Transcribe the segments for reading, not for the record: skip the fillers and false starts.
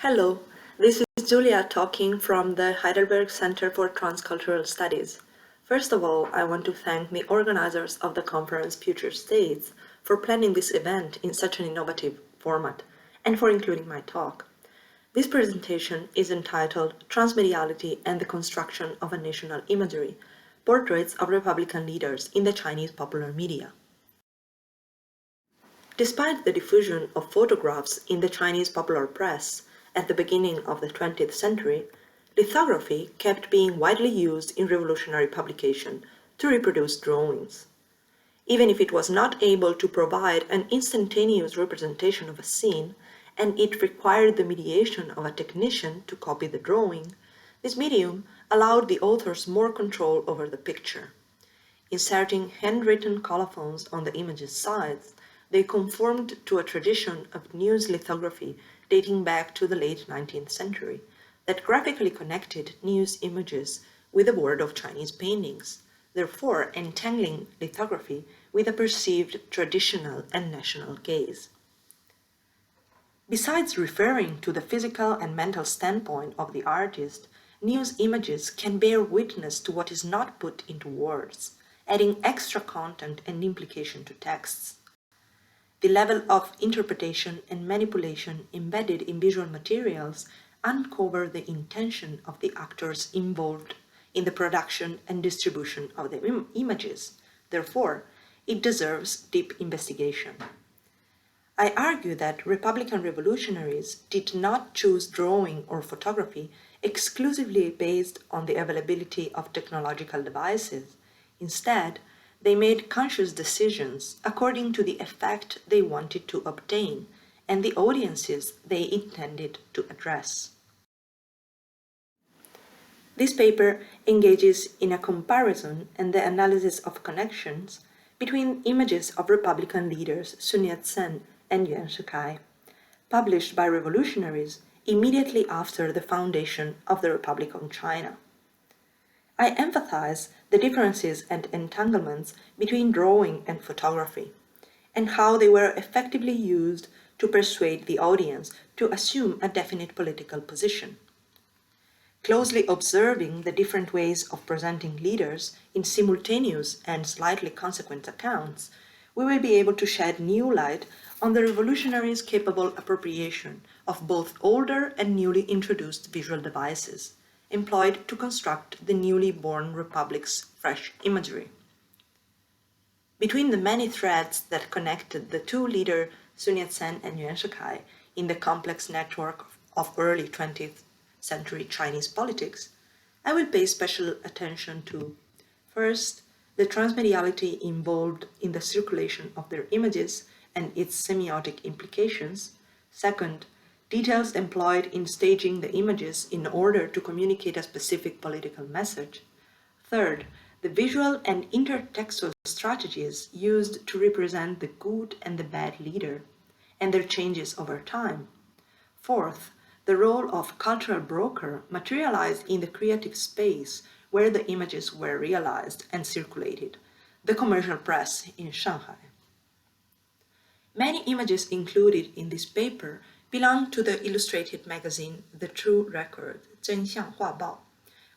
Hello, this is Giulia talking from the Heidelberg Center for Transcultural Studies. First of all, I want to thank the organizers of the conference Future States for planning this event in such an innovative format and for including my talk. This presentation is entitled Transmediality and the Construction of a National Imagery, Portraits of Republican Leaders in the Chinese Popular Media. Despite the diffusion of photographs in the Chinese popular press at the beginning of the 20th century, lithography kept being widely used in revolutionary publication to reproduce drawings. Even if it was not able to provide an instantaneous representation of a scene, and it required the mediation of a technician to copy the drawing, this medium allowed the authors more control over the picture. Inserting handwritten colophons on the image's sides, they conformed to a tradition of news lithography dating back to the late 19th century that graphically connected news images with the world of Chinese paintings, therefore entangling lithography with a perceived traditional and national gaze. Besides referring to the physical and mental standpoint of the artist, news images can bear witness to what is not put into words, adding extra content and implication to texts. The level of interpretation and manipulation embedded in visual materials uncover the intention of the actors involved in the production and distribution of the images. Therefore, it deserves deep investigation. I argue that Republican revolutionaries did not choose drawing or photography exclusively based on the availability of technological devices. Instead, they made conscious decisions according to the effect they wanted to obtain and the audiences they intended to address. This paper engages in a comparison and the analysis of connections between images of Republican leaders Sun Yat-sen and Yuan Shikai, published by revolutionaries immediately after the foundation of the Republic of China. I emphasize the differences and entanglements between drawing and photography, and how they were effectively used to persuade the audience to assume a definite political position. Closely observing the different ways of presenting leaders in simultaneous and slightly consequent accounts, we will be able to shed new light on the revolutionaries' capable appropriation of both older and newly introduced visual devices, employed to construct the newly born republic's fresh imagery. Between the many threads that connected the two leaders Sun Yat-sen and Yuan Shikai in the complex network of early 20th century Chinese politics, I will pay special attention to, first, the transmediality involved in the circulation of their images and its semiotic implications, second, details employed in staging the images in order to communicate a specific political message. Third, the visual and intertextual strategies used to represent the good and the bad leader, and their changes over time. Fourth, the role of cultural broker materialized in the creative space where the images were realized and circulated, the commercial press in Shanghai. Many images included in this paper belong to the illustrated magazine The True Record, 真相画报,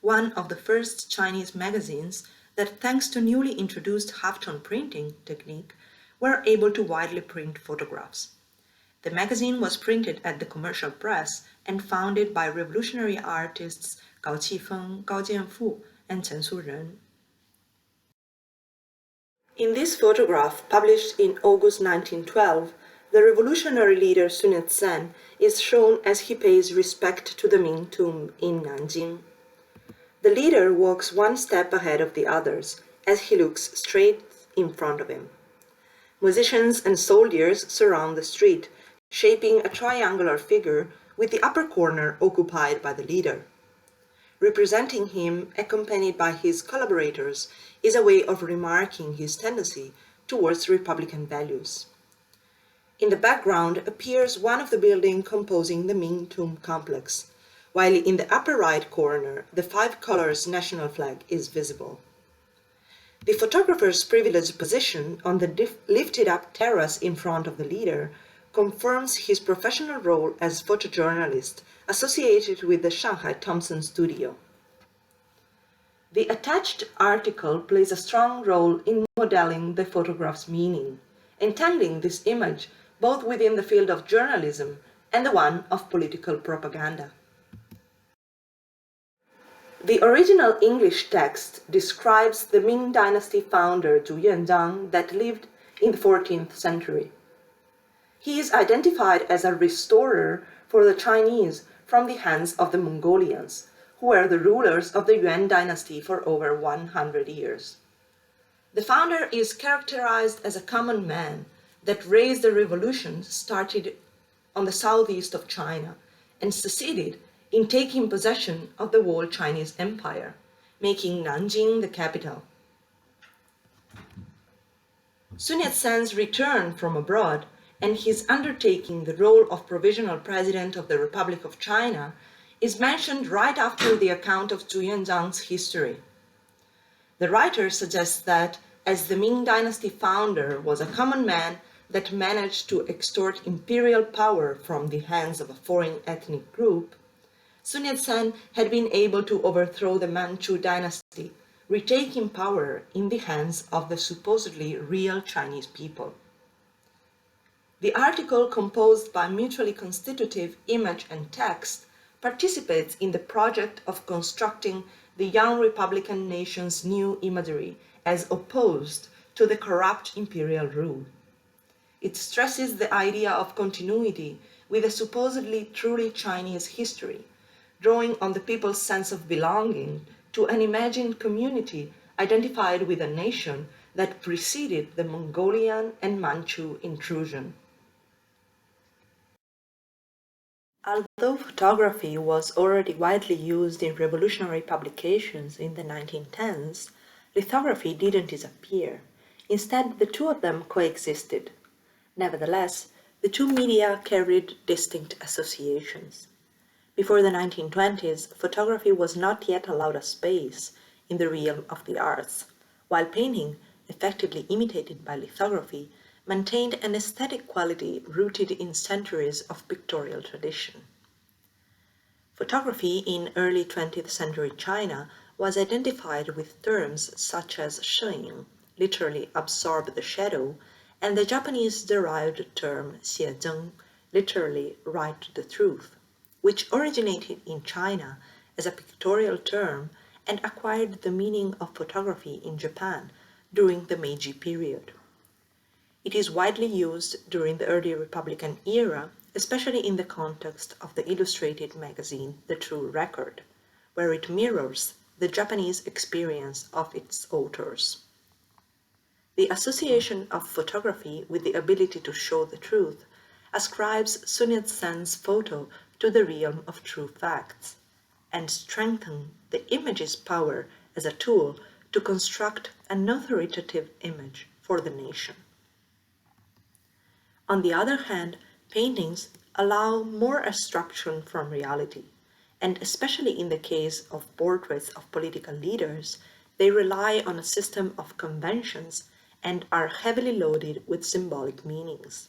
one of the first Chinese magazines that, thanks to newly introduced halftone printing technique, were able to widely print photographs. The magazine was printed at the commercial press and founded by revolutionary artists Gao Qifeng, Gao Jianfu, and Chen Suren. In this photograph, published in August 1912, the revolutionary leader Sun Yat-sen is shown as he pays respect to the Ming tomb in Nanjing. The leader walks one step ahead of the others as he looks straight in front of him. Musicians and soldiers surround the street, shaping a triangular figure with the upper corner occupied by the leader. Representing him, accompanied by his collaborators, is a way of remarking his tendency towards Republican values. In the background appears one of the buildings composing the Ming tomb complex, while in the upper right corner the five colors national flag is visible. The photographer's privileged position on the lifted-up terrace in front of the leader confirms his professional role as photojournalist associated with the Shanghai Thompson studio. The attached article plays a strong role in modeling the photograph's meaning, intending this image both within the field of journalism and the one of political propaganda. The original English text describes the Ming Dynasty founder Zhu Yuanzhang that lived in the 14th century. He is identified as a restorer for the Chinese from the hands of the Mongolians, who were the rulers of the Yuan dynasty for over 100 years. The founder is characterized as a common man that raised the revolution started on the southeast of China and succeeded in taking possession of the whole Chinese empire, making Nanjing the capital. Sun Yat-sen's return from abroad and his undertaking the role of provisional president of the Republic of China is mentioned right after the account of Zhu Yuanzhang's history. The writer suggests that, as the Ming Dynasty founder was a common man that managed to extort imperial power from the hands of a foreign ethnic group, Sun Yat-sen had been able to overthrow the Manchu dynasty, retaking power in the hands of the supposedly real Chinese people. The article, composed by mutually constitutive image and text, participates in the project of constructing the young republican nation's new imagery as opposed to the corrupt imperial rule. It stresses the idea of continuity with a supposedly truly Chinese history, drawing on the people's sense of belonging to an imagined community identified with a nation that preceded the Mongolian and Manchu intrusion. Although photography was already widely used in revolutionary publications in the 1910s, lithography didn't disappear. Instead, the two of them coexisted. Nevertheless, the two media carried distinct associations. Before the 1920s, photography was not yet allowed a space in the realm of the arts, while painting, effectively imitated by lithography, maintained an aesthetic quality rooted in centuries of pictorial tradition. Photography in early 20th century China was identified with terms such as shenying, literally absorb the shadow, and the Japanese-derived term xiezheng, literally write the truth, which originated in China as a pictorial term and acquired the meaning of photography in Japan during the Meiji period. It is widely used during the early Republican era, especially in the context of the illustrated magazine The True Record, where it mirrors the Japanese experience of its authors. The association of photography with the ability to show the truth ascribes Sun Yat-sen's photo to the realm of true facts, and strengthens the image's power as a tool to construct an authoritative image for the nation. On the other hand, paintings allow more abstraction from reality, and especially in the case of portraits of political leaders, they rely on a system of conventions and are heavily loaded with symbolic meanings.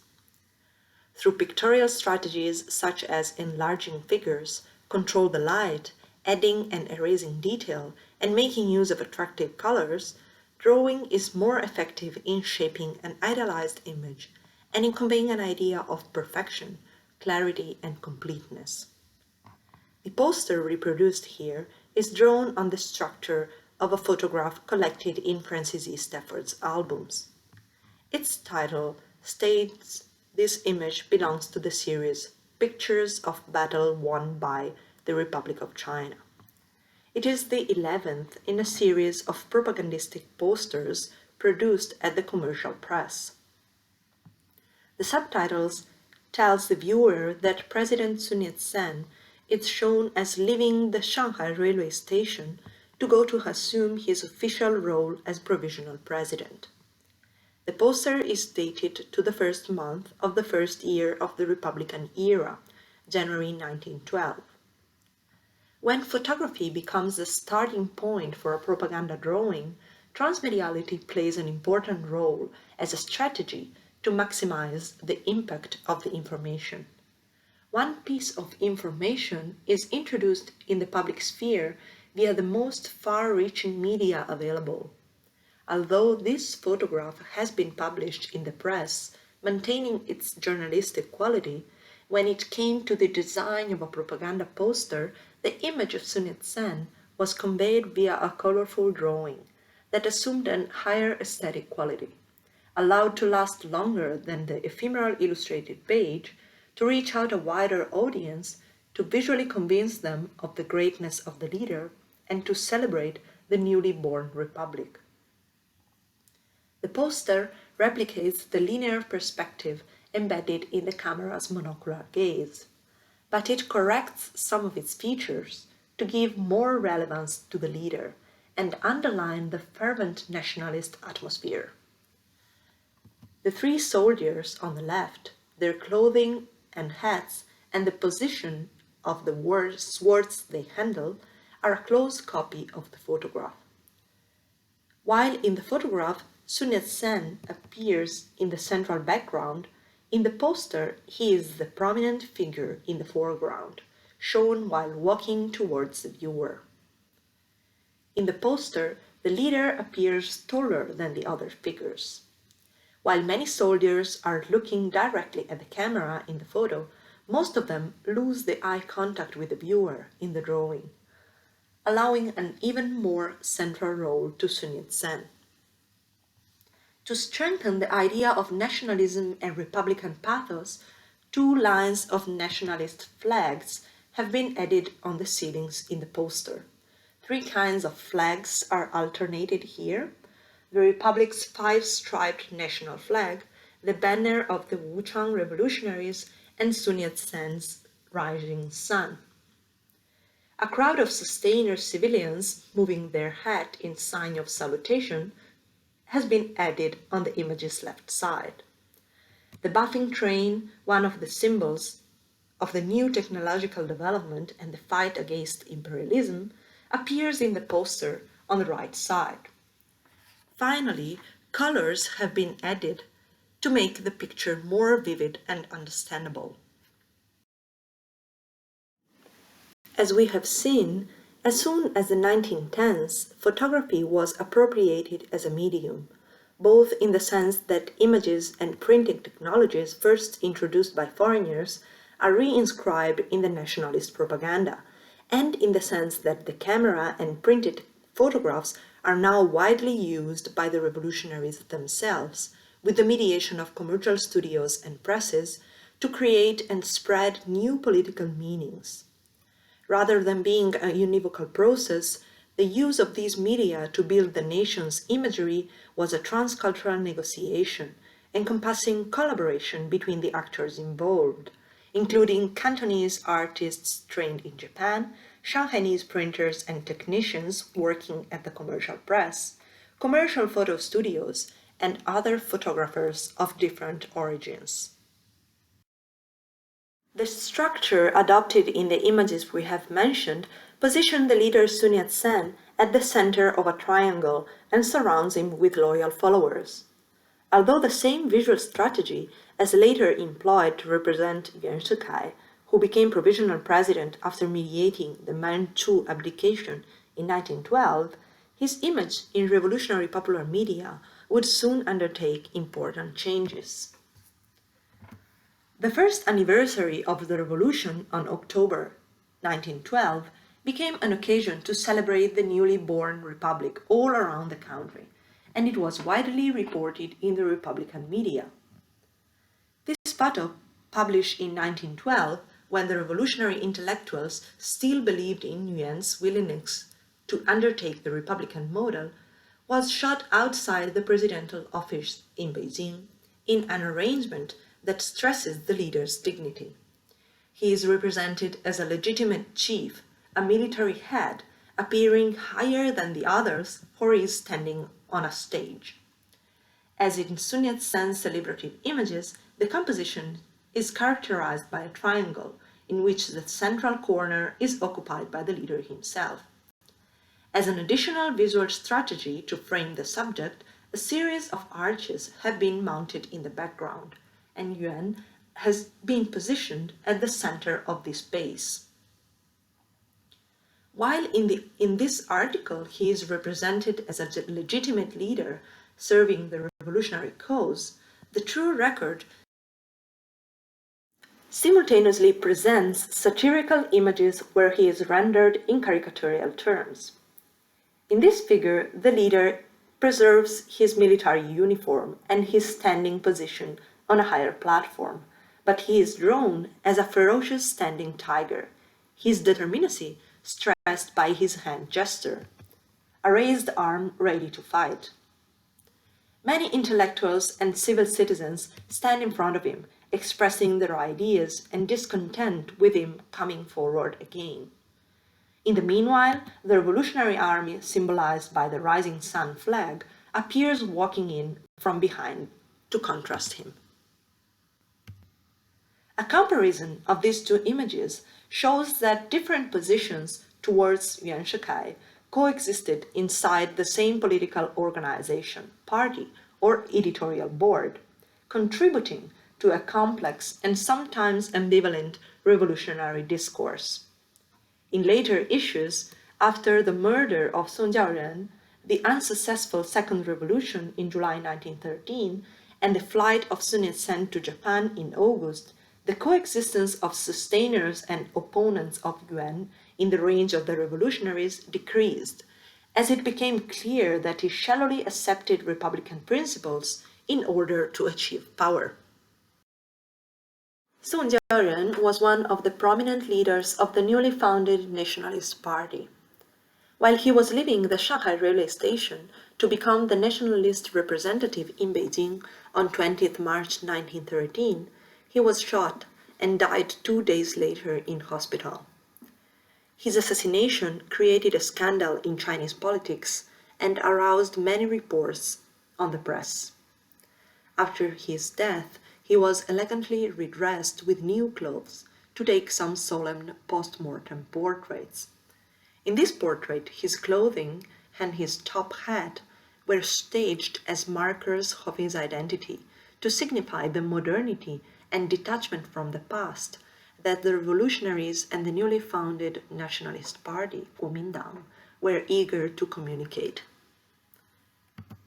Through pictorial strategies such as enlarging figures, control the light, adding and erasing detail, and making use of attractive colors, drawing is more effective in shaping an idealized image and in conveying an idea of perfection, clarity, and completeness. The poster reproduced here is drawn on the structure of a photograph collected in Francis E. Stafford's albums. Its title states this image belongs to the series Pictures of Battle Won by the Republic of China. It is the 11th in a series of propagandistic posters produced at the commercial press. The subtitles tells the viewer that President Sun Yat-sen is shown as leaving the Shanghai railway station to go to assume his official role as provisional president. The poster is dated to the first month of the first year of the Republican era, January 1912. When photography becomes the starting point for a propaganda drawing, transmediality plays an important role as a strategy to maximize the impact of the information. One piece of information is introduced in the public sphere via the most far-reaching media available. Although this photograph has been published in the press, maintaining its journalistic quality, when it came to the design of a propaganda poster, the image of Sun Yat-sen was conveyed via a colorful drawing that assumed a higher aesthetic quality, allowed to last longer than the ephemeral illustrated page, to reach out a wider audience, to visually convince them of the greatness of the leader, and to celebrate the newly born republic. The poster replicates the linear perspective embedded in the camera's monocular gaze, but it corrects some of its features to give more relevance to the leader and underline the fervent nationalist atmosphere. The three soldiers on the left, their clothing and hats, and the position of the swords they handle are a close copy of the photograph. While in the photograph, Sun Yat-sen appears in the central background, in the poster he is the prominent figure in the foreground, shown while walking towards the viewer. In the poster, the leader appears taller than the other figures. While many soldiers are looking directly at the camera in the photo, most of them lose the eye contact with the viewer in the drawing, allowing an even more central role to Sun Yat-sen. To strengthen the idea of nationalism and republican pathos, 2 lines of nationalist flags have been added on the ceilings in the poster. 3 kinds of flags are alternated here: the Republic's 5-striped national flag, the banner of the Wuchang revolutionaries, and Sun Yat-sen's rising sun. A crowd of sustainer civilians moving their hat in sign of salutation has been added on the image's left side. The buffing train, one of the symbols of the new technological development and the fight against imperialism, appears in the poster on the right side. Finally, colors have been added to make the picture more vivid and understandable. As we have seen, as soon as the 1910s, photography was appropriated as a medium, both in the sense that images and printing technologies first introduced by foreigners are reinscribed in the nationalist propaganda, and in the sense that the camera and printed photographs are now widely used by the revolutionaries themselves, with the mediation of commercial studios and presses, to create and spread new political meanings. Rather than being a univocal process, the use of these media to build the nation's imagery was a transcultural negotiation, encompassing collaboration between the actors involved, including Cantonese artists trained in Japan, Shanghainese printers and technicians working at the commercial press, commercial photo studios, and other photographers of different origins. The structure adopted in the images we have mentioned positioned the leader Sun Yat-sen at the center of a triangle and surrounds him with loyal followers. Although the same visual strategy as later employed to represent Yuan Shikai, who became provisional president after mediating the Manchu abdication in 1912, his image in revolutionary popular media would soon undertake important changes. The first anniversary of the revolution on October 1912 became an occasion to celebrate the newly born republic all around the country, and it was widely reported in the Republican media. This photo, published in 1912, when the revolutionary intellectuals still believed in Yuan's willingness to undertake the Republican model, was shot outside the presidential office in Beijing in an arrangement that stresses the leader's dignity. He is represented as a legitimate chief, a military head, appearing higher than the others, for he is standing on a stage. As in Sun Yat-sen's celebrative images, the composition is characterized by a triangle, in which the central corner is occupied by the leader himself. As an additional visual strategy to frame the subject, A series of arches have been mounted in the background, and Yuan has been positioned at the center of this base. While in this article he is represented as a legitimate leader serving the revolutionary cause, the true record simultaneously presents satirical images where he is rendered in caricatural terms. In this figure, the leader preserves his military uniform and his standing position on a higher platform, but he is drawn as a ferocious standing tiger, his determinacy stressed by his hand gesture, a raised arm ready to fight. Many intellectuals and civil citizens stand in front of him, expressing their ideas and discontent with him coming forward again. In the meanwhile, the revolutionary army, symbolized by the rising sun flag, appears walking in from behind to contrast him. A comparison of these two images shows that different positions towards Yuan Shikai coexisted inside the same political organization, party, or editorial board, contributing to a complex and sometimes ambivalent revolutionary discourse. In later issues, after the murder of Song Jiaoren, the unsuccessful Second Revolution in July 1913, and the flight of Sun Yat-sen to Japan in August, the coexistence of sustainers and opponents of Yuan in the range of the revolutionaries decreased, as it became clear that he shallowly accepted republican principles in order to achieve power. Song Jiaoren was one of the prominent leaders of the newly founded Nationalist Party. While he was leaving the Shanghai railway station to become the nationalist representative in Beijing on 20th March 1913, he was shot and died 2 days later in hospital. His assassination created a scandal in Chinese politics and aroused many reports on the press. After his death, he was elegantly redressed with new clothes to take some solemn post-mortem portraits. In this portrait, his clothing and his top hat were staged as markers of his identity to signify the modernity and detachment from the past that the revolutionaries and the newly founded Nationalist Party, Kuomintang, were eager to communicate.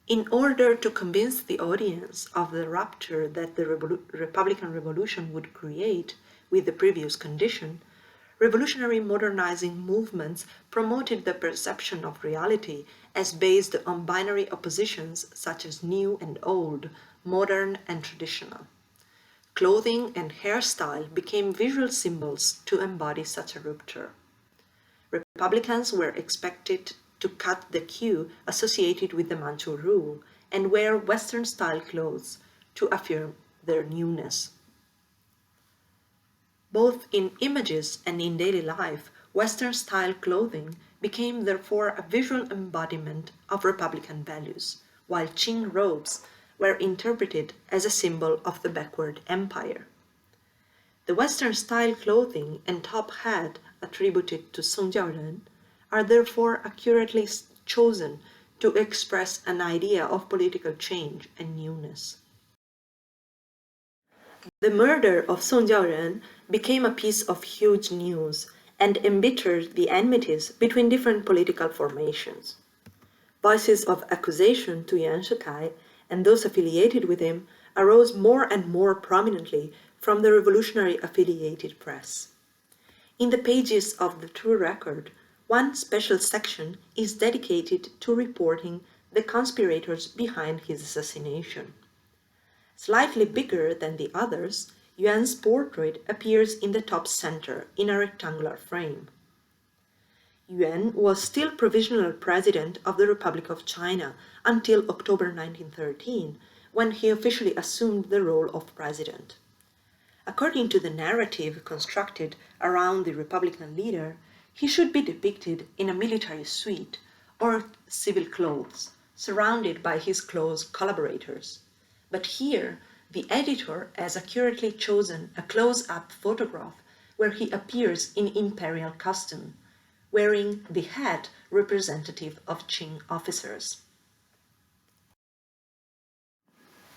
In order to convince the audience of the rupture that the Republican Revolution would create with the previous condition, revolutionary modernizing movements promoted the perception of reality as based on binary oppositions such as new and old, modern and traditional. Clothing and hairstyle became visual symbols to embody such a rupture. Republicans were expected to cut the queue associated with the Manchu rule and wear Western-style clothes to affirm their newness. Both in images and in daily life, Western-style clothing became therefore a visual embodiment of Republican values, while Qing robes were interpreted as a symbol of the backward empire. The Western-style clothing and top hat attributed to Song Jiaoren are therefore accurately chosen to express an idea of political change and newness. The murder of Song Jiaoren became a piece of huge news and embittered the enmities between different political formations. Voices of accusation to Yuan Shikai and those affiliated with him arose more and more prominently from the revolutionary affiliated press. In the pages of the True Record, one special section is dedicated to reporting the conspirators behind his assassination. Slightly bigger than the others, Yuan's portrait appears in the top center in a rectangular frame. Yuan was still provisional president of the Republic of China until October 1913, when he officially assumed the role of president. According to the narrative constructed around the Republican leader, he should be depicted in a military suit or civil clothes, surrounded by his close collaborators. But here, the editor has accurately chosen a close-up photograph where he appears in imperial costume, wearing the hat representative of Qing officers.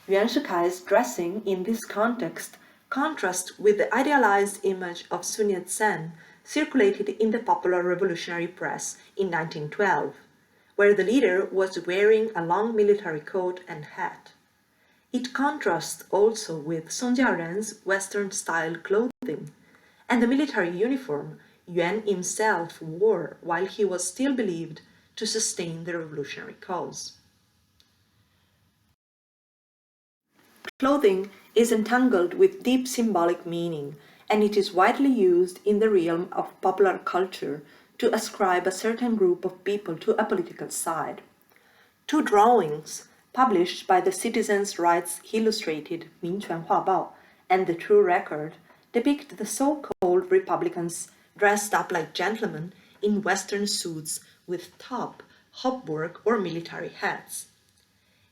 Yuan Shikai's dressing in this context contrasts with the idealized image of Sun Yat-sen circulated in the popular revolutionary press in 1912, where the leader was wearing a long military coat and hat. It contrasts also with Song Jiaren's Western-style clothing and the military uniform Yuan himself wore while he was still believed to sustain the revolutionary cause. Clothing is entangled with deep symbolic meaning, and it is widely used in the realm of popular culture to ascribe a certain group of people to a political side. Two drawings, published by the Citizens' Rights Illustrated Minquan Huabao and the True Record, depict the so-called Republicans dressed up like gentlemen in Western suits with top, hauberk, or military hats.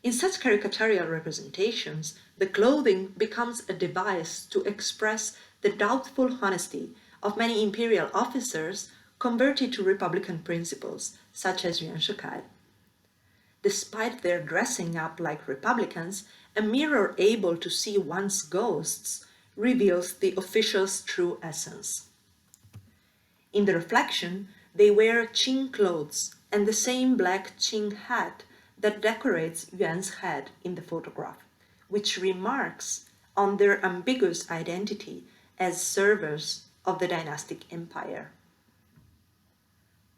In such caricatural representations, the clothing becomes a device to express the doubtful honesty of many imperial officers converted to Republican principles, such as Yuan Shikai. Despite their dressing up like Republicans, a mirror able to see one's ghosts reveals the official's true essence. In the reflection, they wear Qing clothes and the same black Qing hat that decorates Yuan's head in the photograph, which remarks on their ambiguous identity as servers of the dynastic empire.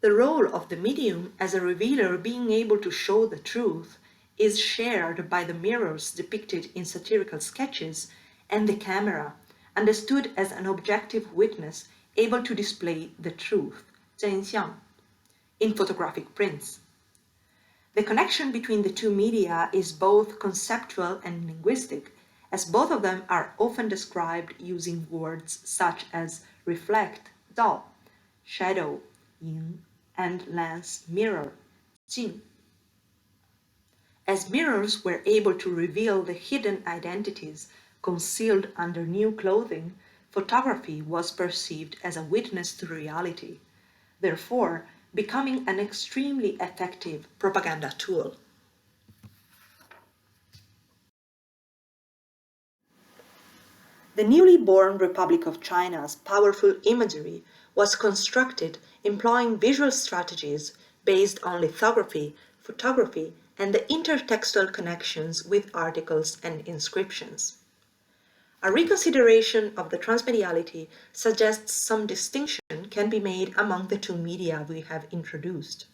The role of the medium as a revealer being able to show the truth is shared by the mirrors depicted in satirical sketches and the camera, understood as an objective witness able to display the truth, 真相, in photographic prints. The connection between the two media is both conceptual and linguistic, as both of them are often described using words such as reflect, 照, shadow, 影, and lens, mirror, 镜. As mirrors were able to reveal the hidden identities concealed under new clothing, photography was perceived as a witness to reality, therefore becoming an extremely effective propaganda tool. The newly born Republic of China's powerful imagery was constructed employing visual strategies based on lithography, photography, and the intertextual connections with articles and inscriptions. A reconsideration of the transmediality suggests some distinction can be made among the two media we have introduced.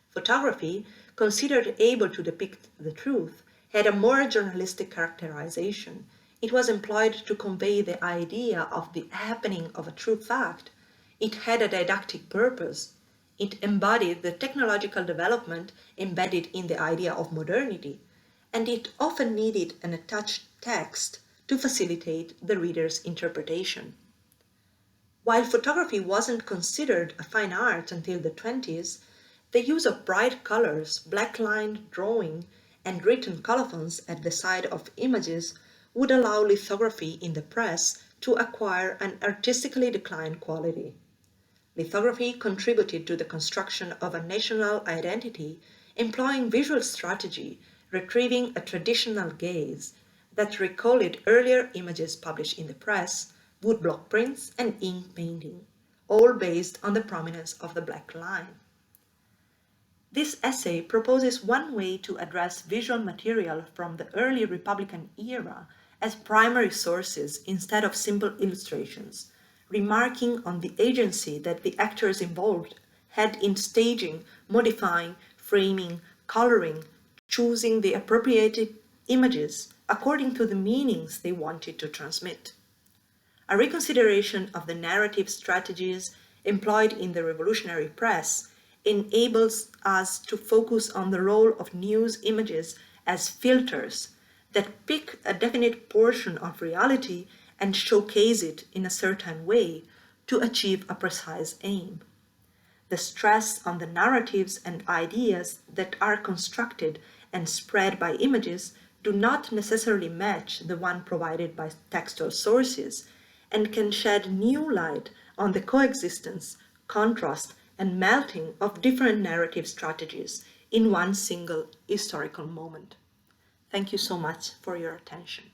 Photography, considered able to depict the truth, had a more journalistic characterization. It was employed to convey the idea of the happening of a true fact. It had a didactic purpose. It embodied the technological development embedded in the idea of modernity, and it often needed an attached text to facilitate the reader's interpretation. While photography wasn't considered a fine art until the 20s, the use of bright colors, black-lined drawing, and written colophons at the side of images would allow lithography in the press to acquire an artistically declined quality. Lithography contributed to the construction of a national identity, employing visual strategy, retrieving a traditional gaze that recalled earlier images published in the press, woodblock prints, and ink painting, all based on the prominence of the black line. This essay proposes one way to address visual material from the early Republican era as primary sources instead of simple illustrations, remarking on the agency that the actors involved had in staging, modifying, framing, coloring, choosing the appropriated images according to the meanings they wanted to transmit. A reconsideration of the narrative strategies employed in the revolutionary press enables us to focus on the role of news images as filters that pick a definite portion of reality and showcase it in a certain way to achieve a precise aim. The stress on the narratives and ideas that are constructed and spread by images do not necessarily match the one provided by textual sources and can shed new light on the coexistence, contrast, and melting of different narrative strategies in one single historical moment. Thank you so much for your attention.